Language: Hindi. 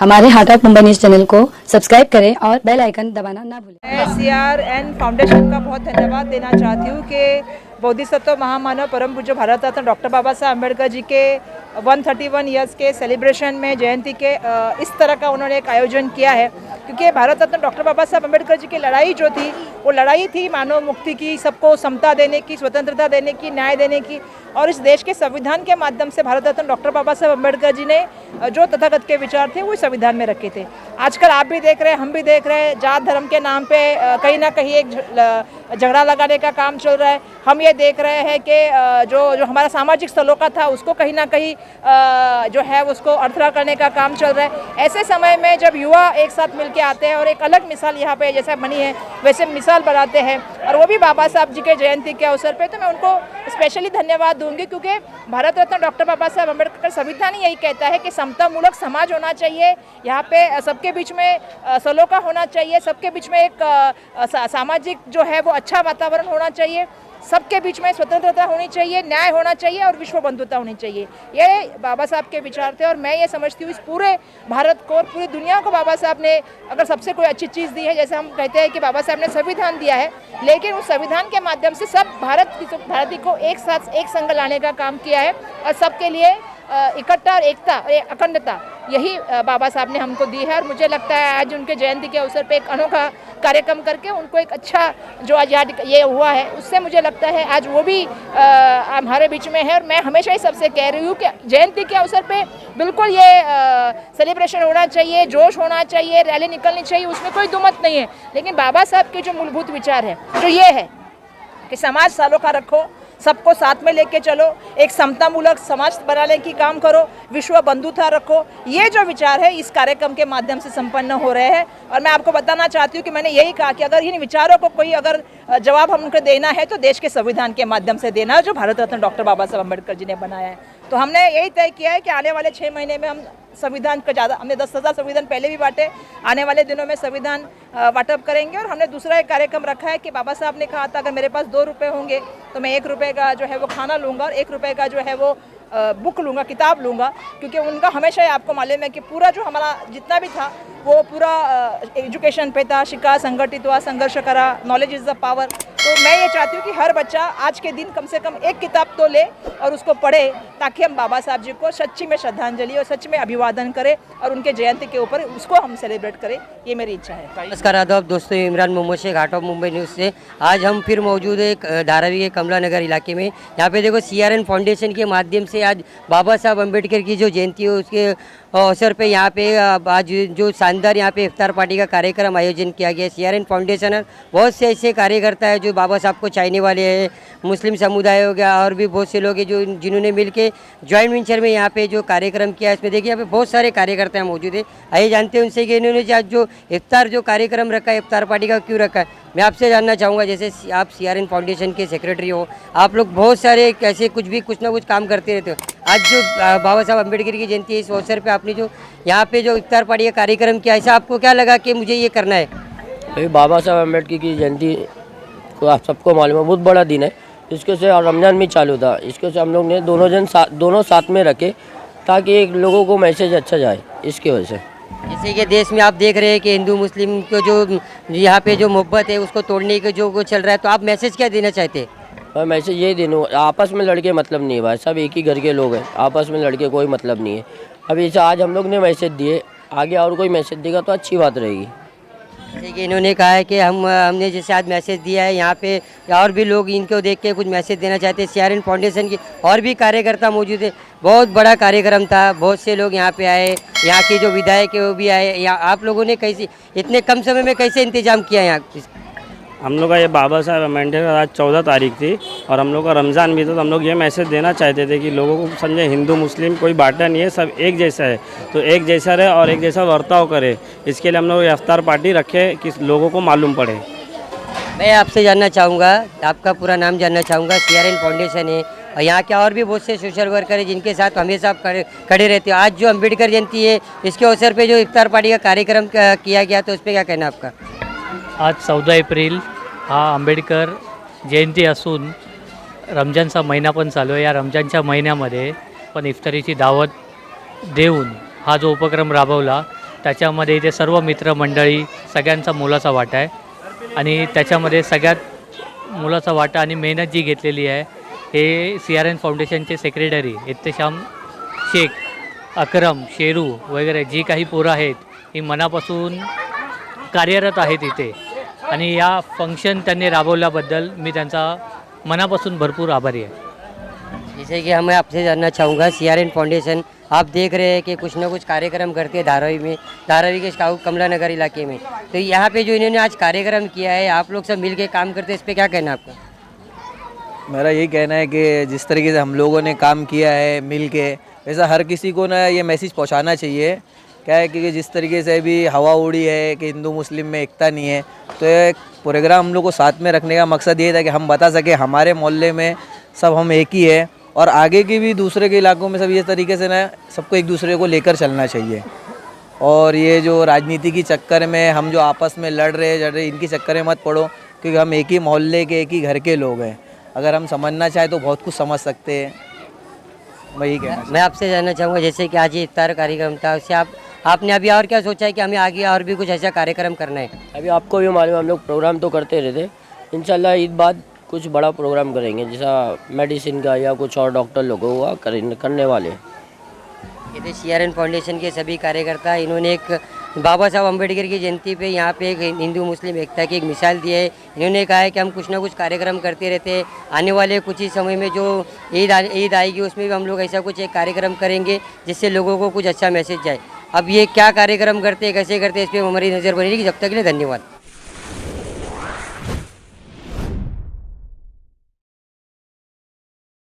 हमारे heart of Mumbai news channel को सब्सक्राइब करें और बेल आइकन दबाना ना भूलें। मैं CRN फाउंडेशन का बहुत धन्यवाद देना चाहती हूँ कि बोधिसत्व महामानव परम पूज्य भारत रत्न डॉक्टर बाबा साहब अम्बेडकर जी के 131 ईयर्स के सेलिब्रेशन में जयंती के इस तरह का उन्होंने एक आयोजन किया है, क्योंकि भारत रत्न डॉक्टर बाबा साहब अम्बेडकर जी की लड़ाई जो थी वो लड़ाई थी मानव मुक्ति की, सबको समता देने की, स्वतंत्रता देने की, न्याय देने की। और इस देश के संविधान के माध्यम से भारत रत्न डॉक्टर बाबा साहब अम्बेडकर जी ने जो तथागत के विचार थे वो संविधान में रखे थे। आजकल आप भी देख रहे हैं, हम भी देख रहे हैं, जात धर्म के नाम पे कहीं ना कहीं एक झगड़ा लगाने का काम चल रहा है। हम ये देख रहे हैं कि जो हमारा सामाजिक सलोखा था उसको कहीं ना कहीं जो है उसको अर्थरा करने का काम चल रहा है। ऐसे समय में जब युवा एक साथ मिलकर आते हैं और एक अलग मिसाल यहाँ पे जैसे बनी है वैसे मिसाल बनाते हैं, और वो भी बाबा साहब जी के जयंती के अवसर पे, तो मैं उनको स्पेशली धन्यवाद दूंगी, क्योंकि भारत रत्न डॉक्टर बाबा साहब अम्बेडकर संविधान ही यही कहता है कि समतामूलक समाज होना चाहिए, यहाँ पे सबके बीच में सलोखा होना चाहिए, सबके बीच में एक सामाजिक जो है वो अच्छा वातावरण होना चाहिए, सबके बीच में स्वतंत्रता होनी चाहिए, न्याय होना चाहिए और विश्व बंधुता होनी चाहिए। ये बाबा साहब के विचार थे और मैं ये समझती हूँ इस पूरे भारत को और पूरी दुनिया को बाबा साहब ने अगर सबसे कोई अच्छी चीज़ दी है, जैसे हम कहते हैं कि बाबा साहब ने संविधान दिया है, लेकिन उस संविधान के माध्यम से सब भारतीय को एक साथ एक संग लाने का काम किया है और सबके लिए इकट्ठा और एकता और अखंडता यही बाबा साहब ने हमको दी है। और मुझे लगता है आज उनके जयंती के अवसर पे एक अनोखा कार्यक्रम करके उनको एक अच्छा जो आज याद ये हुआ है, उससे मुझे लगता है आज वो भी हमारे बीच में है। और मैं हमेशा ही सबसे कह रही हूँ कि जयंती के अवसर पे बिल्कुल ये सेलिब्रेशन होना चाहिए, जोश होना चाहिए, रैली निकलनी चाहिए, उसमें कोई दुमत नहीं है। लेकिन बाबा साहब के जो मूलभूत विचार है जो ये है कि समाज सलोखा रखो, सबको साथ में लेके चलो, एक समतामूलक समाज बनाने की काम करो, विश्व बंधुता रखो, ये जो विचार है इस कार्यक्रम के माध्यम से संपन्न हो रहे हैं। और मैं आपको बताना चाहती हूँ कि मैंने यही कहा कि अगर इन विचारों को कोई अगर जवाब हमको देना है तो देश के संविधान के माध्यम से देना है, जो भारत रत्न डॉक्टर बाबा साहब अम्बेडकर जी ने बनाया है। तो हमने यही तय किया है कि आने वाले 6 महीने में हम संविधान का ज़्यादा, हमने 10,000 संविधान पहले भी बांटे, आने वाले दिनों में संविधान वाटअप करेंगे। और हमने दूसरा एक कार्यक्रम रखा है कि बाबा साहब ने कहा था अगर मेरे पास 2 रुपये होंगे तो मैं 1 रुपये का जो है वो खाना लूँगा और 1 रुपये का जो है वो बुक लूँगा, किताब लूँगा, क्योंकि उनका हमेशा ही आपको मालूम है कि पूरा जो हमारा जितना भी था वो पूरा एजुकेशन पे था, शिक्षा, संगठित हुआ, संघर्ष करा, नॉलेज इज़ द पावर। तो मैं ये चाहती हूँ कि हर बच्चा आज के दिन कम से कम एक किताब तो ले और उसको पढ़े, ताकि हम बाबा साहब जी को सच्ची में श्रद्धांजलि और सच में अभिवादन करें और उनके जयंती के ऊपर उसको हम सेलिब्रेट करें, ये मेरी इच्छा है। नमस्कार, आदाब दोस्तों, Imran Mohammad Shaikh, heart of Mumbai news से। आज हम फिर मौजूद है धारावी के कमला नगर इलाके में। यहाँ पे देखो CRN फाउंडेशन के माध्यम से आज बाबा साहब अम्बेडकर की जो जयंती है उसके अवसर पे यहाँ पे आज जो शानदार यहाँ पे इफ्तार पार्टी का कार्यक्रम आयोजन किया गया है। CRN फाउंडेशन बहुत से ऐसे कार्यकर्ता है जो बाबा साहब को चाहने वाले हैं, मुस्लिम समुदाय हो गया और भी बहुत से लोग हैं जो जिन्होंने मिलके जॉइंट वेंचर में यहाँ पे जो कार्यक्रम किया है। इसमें देखिए यहाँ पे बहुत सारे कार्यकर्ता मौजूद है। आइए जानते हैं उनसे कि इन्होंने आज जो इफ्तार जो कार्यक्रम रखा है, इफ्तार पार्टी का क्यों रखा है। मैं आपसे जानना चाहूँगा, जैसे आप CRN फाउंडेशन के सेक्रेटरी हो, आप लोग बहुत सारे कैसे कुछ ना कुछ काम करते रहते हो। आज जो बाबा साहब अम्बेडकर की जयंती है, इस अवसर पे आपने जो यहाँ पे जो इफ्तार पार्टी का कार्यक्रम किया, ऐसा आपको क्या लगा कि मुझे ये करना है? भाई बाबा साहब अम्बेडकर की जयंती को आप सबको मालूम है बहुत बड़ा दिन है। इसके से रमज़ान भी चालू था, इसके से हम लोग ने दोनों साथ में रखे ताकि एक लोगों को मैसेज अच्छा जाए, इसकी वजह से। जैसे कि देश में आप देख रहे हैं कि हिंदू मुस्लिम को जो यहाँ पे जो मोहब्बत है उसको तोड़ने के जो चल रहा है, तो आप मैसेज क्या देना चाहते हैं? मैं मैसेज ये देना, आपस में लड़के मतलब नहीं है भाई, सब एक ही घर के लोग हैं, आपस में लड़के कोई मतलब नहीं है। अभी इसे आज हम लोग ने मैसेज दिए, आगे और कोई मैसेज देगा तो अच्छी बात रहेगी। जैसे कि इन्होंने कहा है कि हमने जैसे आज मैसेज दिया है, यहाँ पे और भी लोग इनको देख के कुछ मैसेज देना चाहते हैं। CRN फाउंडेशन की और भी कार्यकर्ता मौजूद है। बहुत बड़ा कार्यक्रम था, बहुत से लोग यहाँ पे आए, यहाँ के जो विधायक है वो भी आए। यहाँ आप लोगों ने कैसे इतने कम समय में कैसे इंतजाम किया यहाँ? हम लोग का ये बाबा साहब अम्बेडकर आज 14 तारीख थी और हम लोग का रमज़ान भी था, तो हम लोग ये मैसेज देना चाहते थे कि लोगों को समझे हिंदू मुस्लिम कोई बांटा नहीं है, सब एक जैसा है, तो एक जैसा रहे और एक जैसा बर्ताव करे। इसके लिए हम लोग इफ्तार पार्टी रखे कि लोगों को मालूम पड़े। मैं आपसे जानना चाहूँगा, आपका पूरा नाम जानना चाहूँगा। CRN फाउंडेशन है और यहाँ के और भी बहुत से सोशल वर्कर हैं जिनके साथ हमेशा आप खड़े रहते हो। आज जो अम्बेडकर जयंती है, इसके अवसर पे जो इफ्तार पार्टी का कार्यक्रम किया गया, तो उस पर क्या कहना आपका? आज 14 एप्रिल हा आंबेडकर जयंती असून रमजानचा महिना पण चालू आहे। या रमजानच्या महिन्यामध्ये पण इफ्तारीची दावत देऊन हा जो उपक्रम राबवला त्याच्यामध्ये इथे सर्व मित्रमंडळी सगळ्यांचा मोलाचा वाटा आहे आणि त्याच्यामध्ये सगळ्यात मोलाचा वाटा आणि मेहनत जी घेतलेली आहे हे CRN फाउंडेशनचे सेक्रेटरी इत्तेशाम शेख, अकरम, शेरू वगैरे जी काही पोरं आहेत ही मनापासून कार्यरत आहेत इथे आणि या फंक्शन त्यांनी राबवल्याबद्दल मी त्यांचा मनापासून भरपूर आभारी आहे. जैसे कि मैं आपसे जानना चाहूँगा, CRN फाउंडेशन आप देख रहे हैं कि कुछ ना कुछ कार्यक्रम करते हैं धारावी के कमला नगर इलाके में, तो यहाँ पे जो इन्होंने आज कार्यक्रम किया है आप लोग सब मिल के काम करते हैं, इस पर क्या कहना है आपका? मेरा यही कहना है कि जिस तरीके से हम लोगों ने काम किया है मिल के, वैसा हर किसी को ना ये मैसेज पहुंचाना चाहिए. क्या है कि जिस तरीके से भी हवा उड़ी है कि हिंदू मुस्लिम में एकता नहीं है, तो ये प्रोग्राम हम लोग को साथ में रखने का मकसद ये था कि हम बता सके हमारे मोहल्ले में सब हम एक ही है और आगे के भी दूसरे के इलाकों में सब ये तरीके से ना सबको एक दूसरे को लेकर चलना चाहिए. और ये जो राजनीति की चक्कर में हम जो आपस में लड़ रहे इनकी चक्कर में मत पड़ो, क्योंकि हम एक ही मोहल्ले के एक ही घर के लोग हैं. अगर हम समझना चाहें तो बहुत कुछ समझ सकते हैं. वही कहना. मैं आपसे जानना चाहूँगा, जैसे कि आज ये इफ्तार कार्यक्रम था, उससे आपने अभी और क्या सोचा है कि हमें आगे और भी कुछ ऐसा कार्यक्रम करना है? अभी आपको भी मालूम है हम लोग प्रोग्राम तो करते रहते, इंशाल्लाह ईद बाद कुछ बड़ा प्रोग्राम करेंगे जैसा मेडिसिन का या कुछ और डॉक्टर लोगों का करने वाले. ये थे CRN फाउंडेशन के सभी कार्यकर्ता. इन्होंने एक बाबा साहब अम्बेडकर की जयंती पे यहाँ पे एक हिंदू मुस्लिम एकता की एक मिसाल दी है. इन्होंने कहा है कि हम कुछ ना कुछ कार्यक्रम करते रहते हैं, आने वाले कुछ ही समय में जो ईद आएगी उसमें भी हम लोग ऐसा कुछ एक कार्यक्रम करेंगे जिससे लोगों को कुछ अच्छा मैसेज जाए. अब ये क्या कार्यक्रम करते हैं, कैसे करते हैं, इस पर हमारी नज़र बनी रहेगी. जब तक के लिए धन्यवाद.